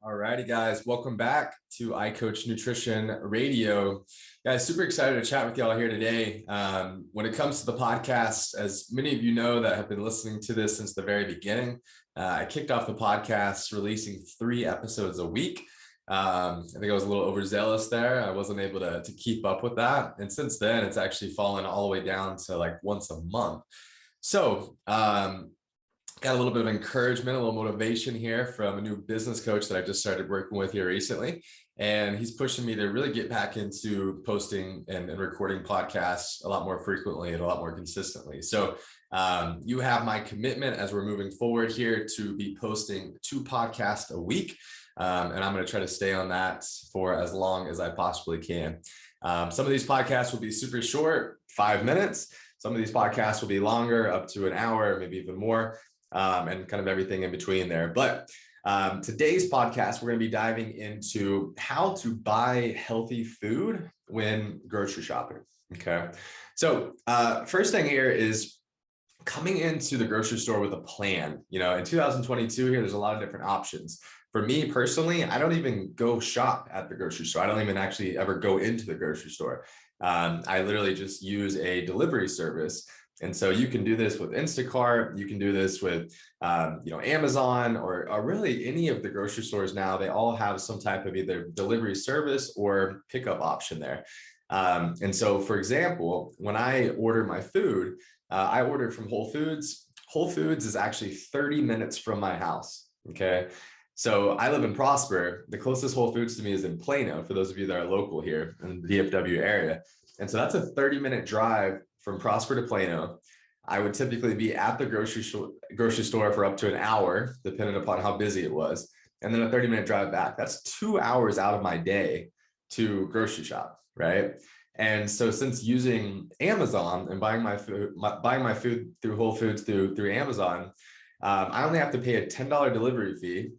Alrighty, guys, welcome back to I Coach Nutrition Radio. Guys, super excited to chat with y'all here today. When it comes to the podcast, as many of you know that have been listening to this since the very beginning, I kicked off the podcast releasing 3 episodes a week. I think I was a little overzealous there. I wasn't able to keep up with that. And since then, it's actually fallen all the way down to like once a month. So, got a little bit of encouragement, a little motivation here from a new business coach that I just started working with here recently. And he's pushing me to really get back into posting and recording podcasts a lot more frequently and a lot more consistently. So you have my commitment as we're moving forward here to be posting 2 podcasts a week. And I'm going to try to stay on that for as long as I possibly can. Some of these podcasts will be super short, 5 minutes. Some of these podcasts will be longer, up to an hour, maybe even more. And kind of everything in between there. But today's podcast, we're going to be diving into how to buy healthy food when grocery shopping. Okay. So first thing here is coming into the grocery store with a plan. You know, in 2022 here, there's a lot of different options. For me personally, I don't even go shop at the grocery store. I don't even actually ever go into the grocery store. I literally just use a delivery service. And so you can do this with Instacart, you can do this with, Amazon or really any of the grocery stores now. They all have some type of either delivery service or pickup option there. And so, for example, when I order my food, I order from Whole Foods. Whole Foods is actually 30 minutes from my house. Okay. So I live in Prosper. The closest Whole Foods to me is in Plano, for those of you that are local here in the DFW area. And so that's a 30-minute drive from Prosper to Plano. I would typically be at the grocery store for up to an hour, depending upon how busy it was, and then a 30-minute drive back. That's 2 hours out of my day to grocery shop, right? And so since using Amazon and buying my food through Whole Foods through Amazon, I only have to pay a $10 delivery fee,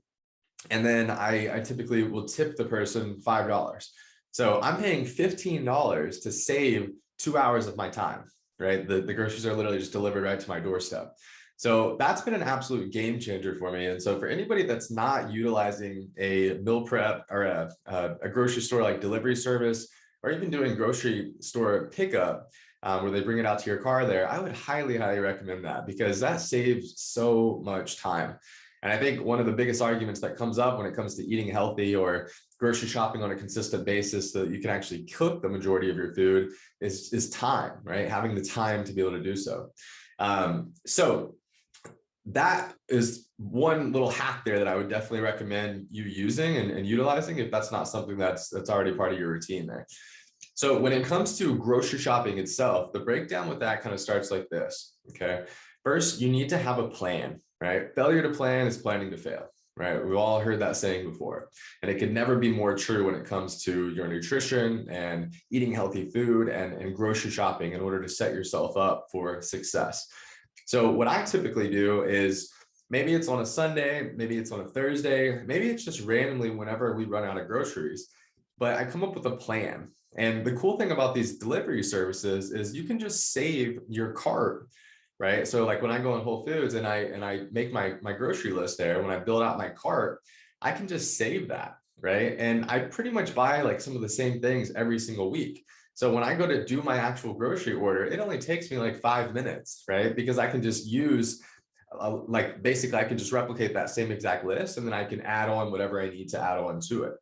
and then I typically will tip the person $5. So I'm paying $15 to save 2 hours of my time, right? The groceries are literally just delivered right to my doorstep. So that's been an absolute game changer for me. And so for anybody that's not utilizing a meal prep or a grocery store like delivery service, or even doing grocery store pickup, where they bring it out to your car there, I would highly, highly recommend that, because that saves so much time. And I think one of the biggest arguments that comes up when it comes to eating healthy or grocery shopping on a consistent basis so that you can actually cook the majority of your food is time, right? Having the time to be able to do so. So that is one little hack there that I would definitely recommend you using and utilizing if that's not something that's already part of your routine there. So when it comes to grocery shopping itself, the breakdown with that kind of starts like this, okay? First, you need to have a plan, right? Failure to plan is planning to fail, right? We've all heard that saying before, and it can never be more true when it comes to your nutrition and eating healthy food and grocery shopping in order to set yourself up for success. So what I typically do is maybe it's on a Sunday, maybe it's on a Thursday, maybe it's just randomly whenever we run out of groceries, but I come up with a plan. And the cool thing about these delivery services is you can just save your cart, right? So like when I go on Whole Foods and I make my grocery list there, when I build out my cart, I can just save that, right? And I pretty much buy like some of the same things every single week. So when I go to do my actual grocery order, it only takes me like 5 minutes, right? Because I can just use basically I can just replicate that same exact list, and then I can add on whatever I need to add on to it.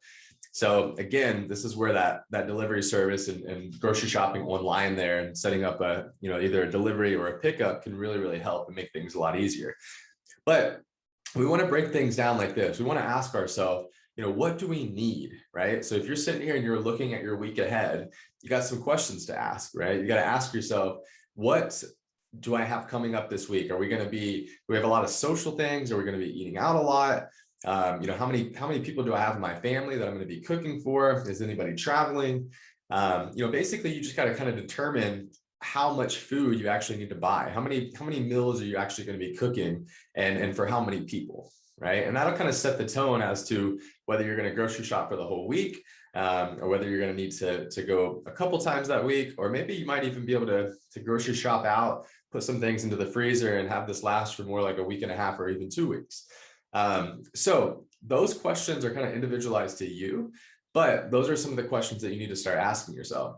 So again, this is where that delivery service and grocery shopping online there and setting up either a delivery or a pickup can really, really help and make things a lot easier. But we want to break things down like this. We want to ask ourselves, what do we need, right? So if you're sitting here and you're looking at your week ahead, you got some questions to ask, right? You got to ask yourself, what do I have coming up this week? We have a lot of social things? Are we going to be eating out a lot? How many people do I have in my family that I'm going to be cooking for? Is anybody traveling? Basically you just got to kind of determine how much food you actually need to buy. How many meals are you actually going to be cooking and for how many people, right? And that'll kind of set the tone as to whether you're going to grocery shop for the whole week, or whether you're going to need to go a couple times that week, or maybe you might even be able to grocery shop out, put some things into the freezer and have this last for more like a week and a half or even 2 weeks. So those questions are kind of individualized to you, but those are some of the questions that you need to start asking yourself.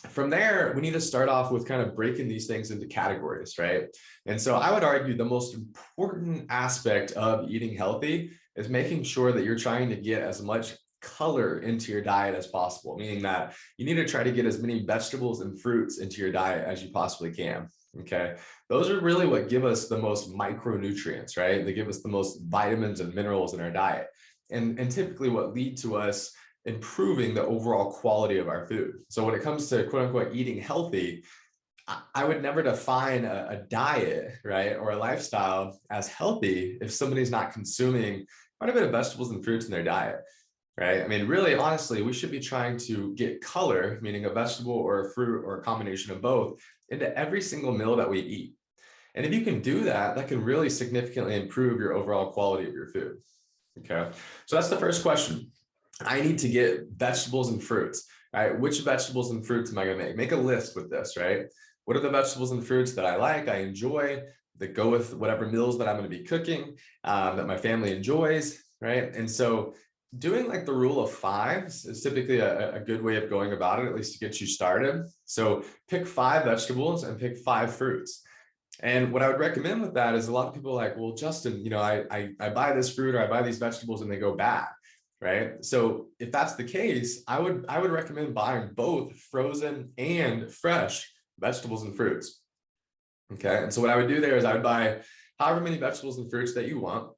From there, we need to start off with kind of breaking these things into categories, right? And so I would argue the most important aspect of eating healthy is making sure that you're trying to get as much color into your diet as possible, meaning that you need to try to get as many vegetables and fruits into your diet as you possibly can. Okay. Those are really what give us the most micronutrients, right? They give us the most vitamins and minerals in our diet. And typically what lead to us improving the overall quality of our food. So when it comes to quote unquote eating healthy, I would never define a diet, right, or a lifestyle as healthy if somebody's not consuming quite a bit of vegetables and fruits in their diet, right? I mean, really, honestly, we should be trying to get color, meaning a vegetable or a fruit or a combination of both, into every single meal that we eat. And if you can do that, that can really significantly improve your overall quality of your food. Okay, so that's the first question. I need to get vegetables and fruits. All right, which vegetables and fruits am I going to make? Make a list with this, right? What are the vegetables and fruits that I like, I enjoy, that go with whatever meals that I'm going to be cooking, that my family enjoys, right? And so doing like the rule of fives is typically a good way of going about it, at least to get you started. So pick 5 vegetables and pick 5 fruits. And what I would recommend with that is a lot of people are like, well, Justin, I buy this fruit or I buy these vegetables and they go bad, right? So if that's the case, I would recommend buying both frozen and fresh vegetables and fruits. Okay. And so what I would do there is I would buy however many vegetables and fruits that you want.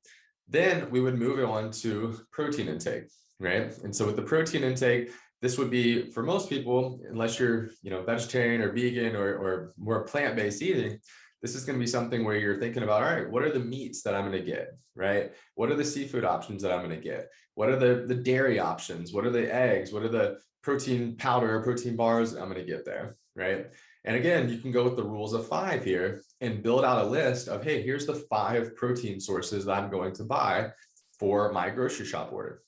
Then we would move on to protein intake, right? And so with the protein intake, this would be for most people, unless you're, vegetarian or vegan or more plant-based eating, this is going to be something where you're thinking about, all right, what are the meats that I'm going to get, right? What are the seafood options that I'm going to get? What are the dairy options? What are the eggs? What are the protein powder or protein bars that I'm going to get there, right? And again, you can go with the rules of 5 here and build out a list of, hey, here's the 5 protein sources that I'm going to buy for my grocery shop order,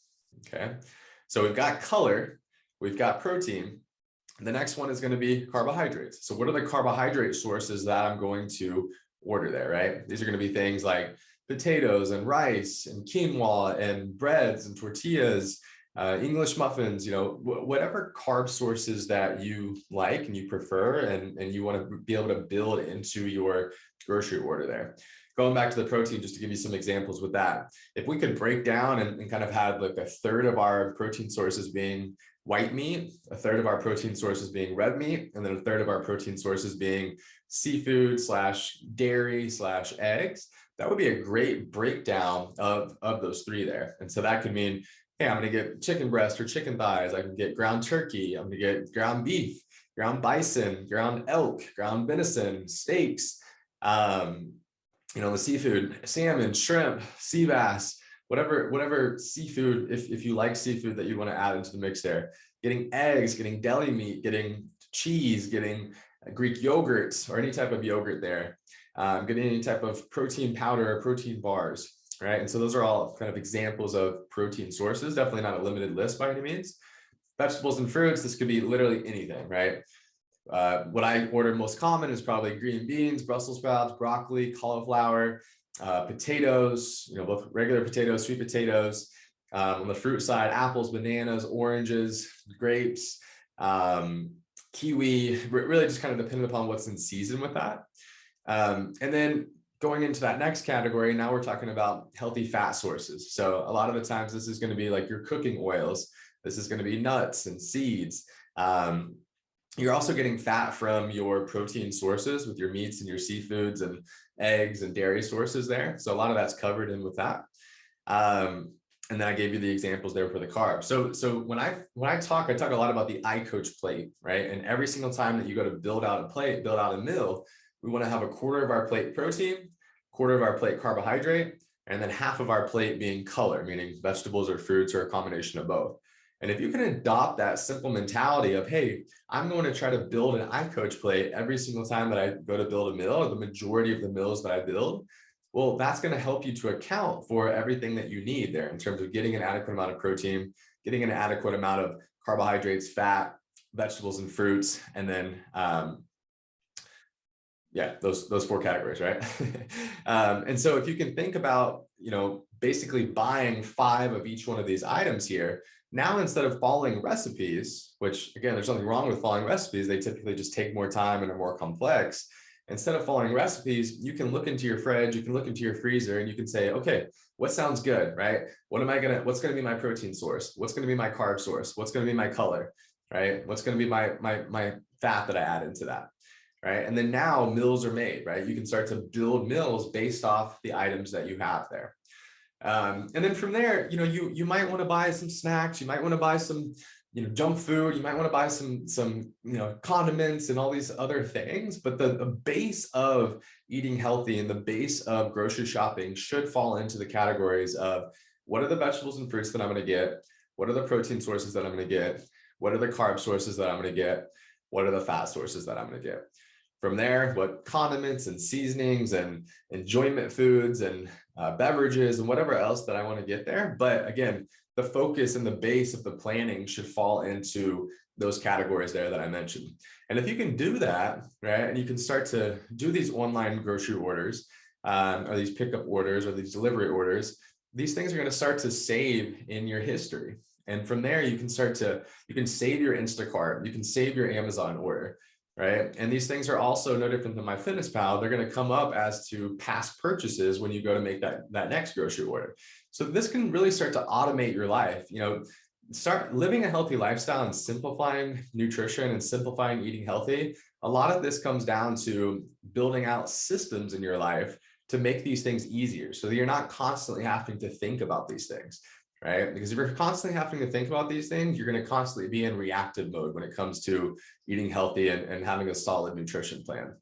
okay? So we've got color, we've got protein. The next one is going to be carbohydrates. So what are the carbohydrate sources that I'm going to order there, right? These are going to be things like potatoes and rice and quinoa and breads and tortillas, English muffins, whatever carb sources that you like and you prefer and you want to be able to build into your grocery order there. Going back to the protein, just to give you some examples with that. If we could break down and kind of have like a third of our protein sources being white meat, a third of our protein sources being red meat, and then a third of our protein sources being seafood / dairy / eggs, that would be a great breakdown of those 3 there. And so that could mean, hey, I'm going to get chicken breast or chicken thighs. I can get ground turkey. I'm going to get ground beef, ground bison, ground elk, ground venison, steaks, the seafood, salmon, shrimp, sea bass, whatever seafood, if you like seafood that you want to add into the mix there, getting eggs, getting deli meat, getting cheese, getting Greek yogurts or any type of yogurt there, getting any type of protein powder or protein bars, right? And so those are all kind of examples of protein sources, definitely not a limited list by any means. Vegetables and fruits, this could be literally anything, right? What I order most common is probably green beans, Brussels sprouts, broccoli, cauliflower, potatoes, both regular potatoes, sweet potatoes. On the fruit side, apples, bananas, oranges, grapes, kiwi, really just kind of depending upon what's in season with that. And then going into that next category, now we're talking about healthy fat sources. So a lot of the times this is going to be like your cooking oils. This is going to be nuts and seeds. You're also getting fat from your protein sources with your meats and your seafoods and eggs and dairy sources there. So a lot of that's covered in with that. And then I gave you the examples there for the carbs. So when I talk a lot about the iCoach plate, right? And every single time that you go to build out a plate, build out a meal, we want to have a quarter of our plate protein, quarter of our plate carbohydrate, and then half of our plate being color, meaning vegetables or fruits or a combination of both. And if you can adopt that simple mentality of, hey, I'm going to try to build an iCoach plate every single time that I go to build a meal, or the majority of the meals that I build, well, that's going to help you to account for everything that you need there in terms of getting an adequate amount of protein, getting an adequate amount of carbohydrates, fat, vegetables and fruits, and then Yeah, those four categories, right? And so if you can think about, basically buying 5 of each one of these items here, now instead of following recipes, which again, there's nothing wrong with following recipes, they typically just take more time and are more complex. Instead of following recipes, you can look into your fridge, you can look into your freezer, and you can say, okay, what sounds good, right? What's gonna be my protein source? What's gonna be my carb source? What's gonna be my color, right? What's gonna be my fat that I add into that? Right. And then now meals are made, right? You can start to build meals based off the items that you have there. And then from there, you might want to buy some snacks, you might want to buy some, junk food, you might want to buy some, condiments and all these other things. But the base of eating healthy and the base of grocery shopping should fall into the categories of what are the vegetables and fruits that I'm going to get? What are the protein sources that I'm going to get? What are the carb sources that I'm going to get? What are the fat sources that I'm going to get? From there, what condiments and seasonings and enjoyment foods and beverages and whatever else that I want to get there. But again, the focus and the base of the planning should fall into those categories there that I mentioned. And if you can do that, right, and you can start to do these online grocery orders or these pickup orders or these delivery orders, these things are going to start to save in your history. And from there, you can save your Instacart, you can save your Amazon order. Right. And these things are also no different than MyFitnessPal. They're going to come up as to past purchases when you go to make that next grocery order. So this can really start to automate your life, start living a healthy lifestyle and simplifying nutrition and simplifying eating healthy. A lot of this comes down to building out systems in your life to make these things easier so that you're not constantly having to think about these things. Right? Because if you're constantly having to think about these things, you're going to constantly be in reactive mode when it comes to eating healthy and having a solid nutrition plan.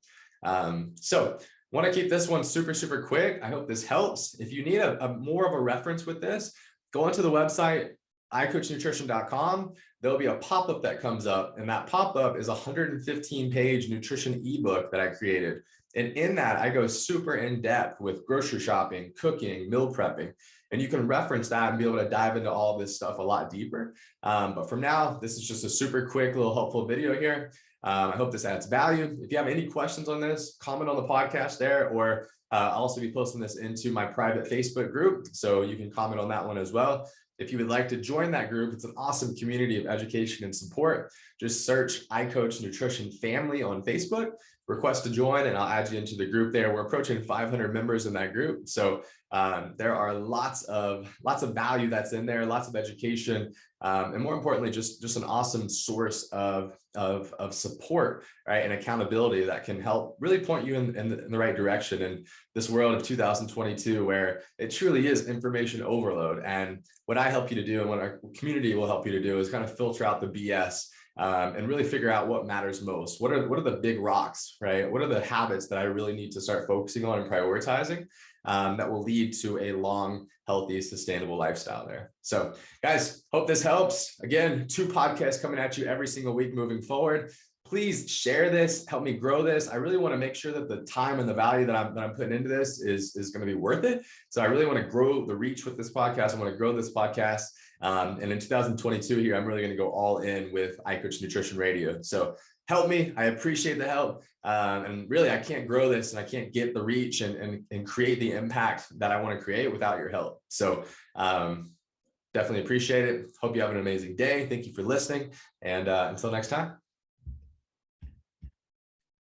So want to keep this one super, super quick. I hope this helps. If you need a more of a reference with this, go onto the website, iCoachNutrition.com. There'll be a pop-up that comes up, and that pop-up is a 115-page nutrition ebook that I created. And in that, I go super in depth with grocery shopping, cooking, meal prepping. And you can reference that and be able to dive into all of this stuff a lot deeper. But from now, this is just a super quick little helpful video here. I hope this adds value. If you have any questions on this, comment on the podcast there, or I'll also be posting this into my private Facebook group. So you can comment on that one as well. If you would like to join that group, it's an awesome community of education and support. Just search iCoach Nutrition Family on Facebook, request to join, and I'll add you into the group there. We're approaching 500 members in that group. So there are lots of value that's in there, lots of education, and more importantly, just an awesome source of support, right, and accountability that can help really point you in the right direction in this world of 2022, where it truly is information overload. And what I help you to do, and what our community will help you to do, is kind of filter out the BS. And really figure out what matters most. What are the big rocks, right? What are the habits that I really need to start focusing on and prioritizing that will lead to a long, healthy, sustainable lifestyle there. So guys, hope this helps. Again, 2 podcasts coming at you every single week moving forward. Please share this, help me grow this. I really want to make sure that the time and the value that I'm putting into this is going to be worth it. So I really want to grow the reach with this podcast. I want to grow this podcast. And in 2022 here, I'm really going to go all in with iCoach Nutrition Radio. So help me. I appreciate the help. And really, I can't grow this and I can't get the reach and create the impact that I want to create without your help. So definitely appreciate it. Hope you have an amazing day. Thank you for listening. And until next time.